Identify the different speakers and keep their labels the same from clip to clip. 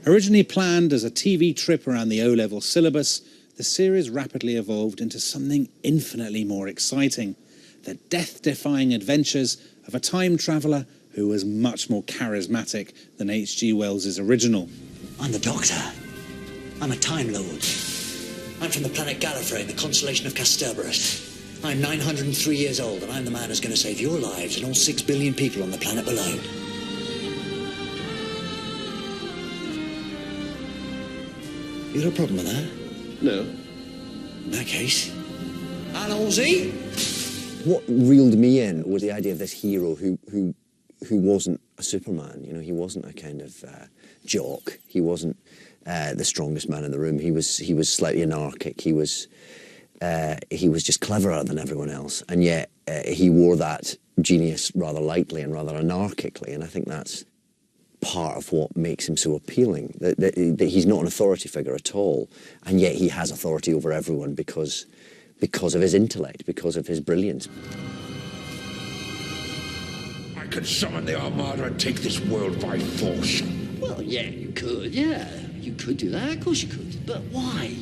Speaker 1: Originally planned as a TV trip around the O-level syllabus, the series rapidly evolved into something infinitely more exciting. The death-defying adventures of a time traveller who was much more charismatic than H.G. Wells's original.
Speaker 2: I'm the Doctor. I'm a Time Lord. I'm from the planet Gallifrey in the constellation of Kasterborous. I'm 903 years old, and I'm the man who's going to save your lives and all 6 billion people on the planet below. You got a problem with that?
Speaker 3: No.
Speaker 2: In that case, Halsey?
Speaker 4: What reeled me in was the idea of this hero who wasn't a Superman. You know, he wasn't a kind of jock. He wasn't the strongest man in the room. He was slightly anarchic. He was just cleverer than everyone else, and yet he wore that genius rather lightly and rather anarchically. And I think that's part of what makes him so appealing. That he's not an authority figure at all, and yet he has authority over everyone because of his intellect, because of his brilliance.
Speaker 3: I could summon the Armada and take this world by force.
Speaker 2: Well, yeah, you could, yeah. You could do that, of course you could. But why?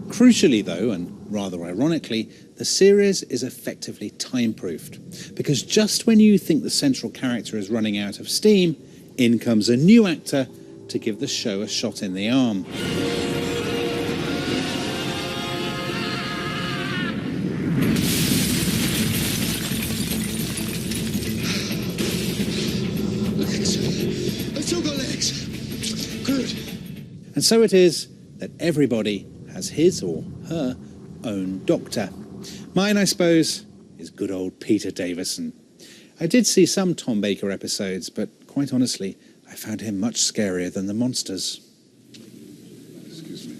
Speaker 1: Crucially, though, and rather ironically, the series is effectively time-proofed, because just when you think the central character is running out of steam, in comes a new actor to give the show a shot in the arm.
Speaker 5: I've still got legs. Good.
Speaker 1: And so it is that everybody has his or her own Doctor. Mine, I suppose, is good old Peter Davison. I did see some Tom Baker episodes, but quite honestly, I found him much scarier than the monsters.
Speaker 3: Excuse me.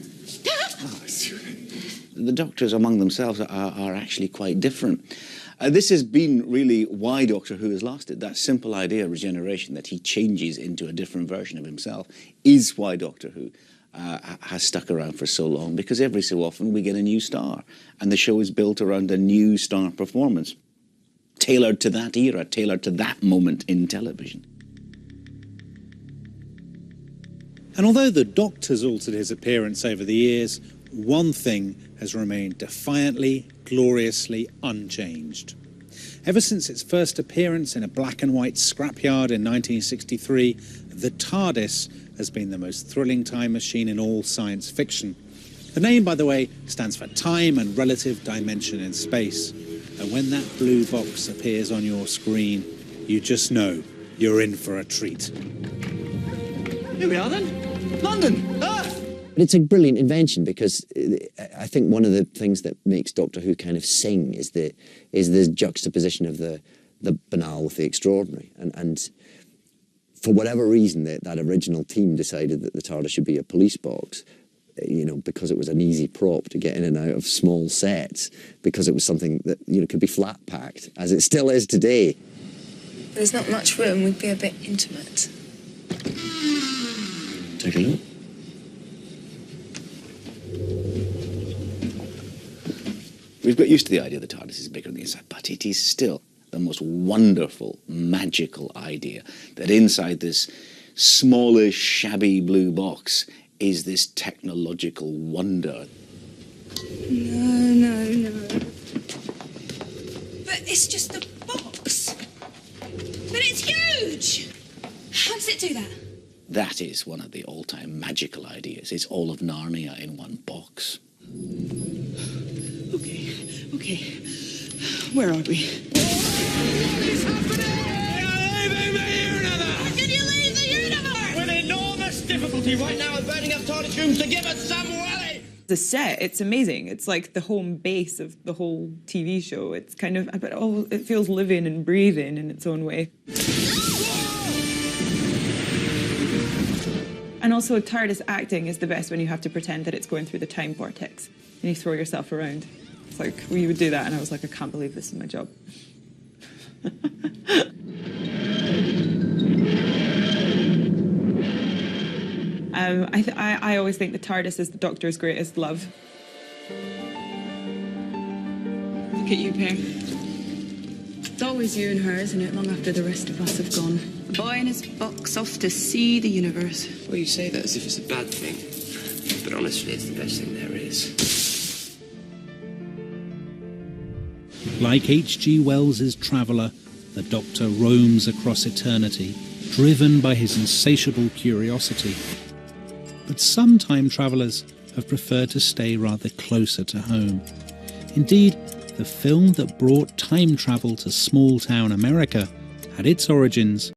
Speaker 6: The Doctors among themselves are actually quite different. This has been really why Doctor Who has lasted. That simple idea of regeneration, that he changes into a different version of himself, is why Doctor Who has stuck around for so long, because every so often we get a new star, and the show is built around a new star performance, tailored to that era, tailored to that moment in television.
Speaker 1: And although the Doctor's altered his appearance over the years, one thing has remained defiantly, gloriously unchanged. Ever since its first appearance in a black and white scrapyard in 1963, the TARDIS has been the most thrilling time machine in all science fiction. The name, by the way, stands for time and relative dimension in space. And when that blue box appears on your screen, you just know you're in for a treat.
Speaker 2: Here we are then. London! Ah!
Speaker 4: But it's a brilliant invention, because I think one of the things that makes Doctor Who kind of sing is the juxtaposition of the banal with the extraordinary. And for whatever reason, that original team decided that the TARDIS should be a police box, you know, because it was an easy prop to get in and out of small sets, because it was something that, you know, could be flat packed, as it still is today.
Speaker 7: There's not much room. We'd be a bit intimate.
Speaker 2: Take a look.
Speaker 6: We've got used to the idea that the TARDIS is bigger on the inside, but it is still the most wonderful, magical idea that inside this smallish, shabby blue box is this technological wonder.
Speaker 7: No. But it's just a box. But it's huge! How does it do that?
Speaker 6: That is one of the all-time magical ideas. It's all of Narnia in one box.
Speaker 8: Okay. Where are we?
Speaker 5: Can you leave the universe? With enormous difficulty right now, burning up TARDIS rooms to give us some way.
Speaker 8: The set, it's amazing. It's like the home base of the whole TV show. It's kind of, it feels living and breathing in its own way. And also, TARDIS acting is the best when you have to pretend that it's going through the time vortex and you throw yourself around. It's like, we would do that, and I was like, I can't believe this is my job. I always think the TARDIS is the Doctor's greatest love. Look at you, Pear.
Speaker 9: It's always you and her, isn't it? Long after the rest of us have gone. A boy in his box off to see the universe.
Speaker 10: Well, you say that as if it's a bad thing. But honestly, it's the best thing there is.
Speaker 1: Like H.G. Wells's Traveller, the Doctor roams across eternity, driven by his insatiable curiosity. But some time travellers have preferred to stay rather closer to home. Indeed, the film that brought time travel to small-town America had its origins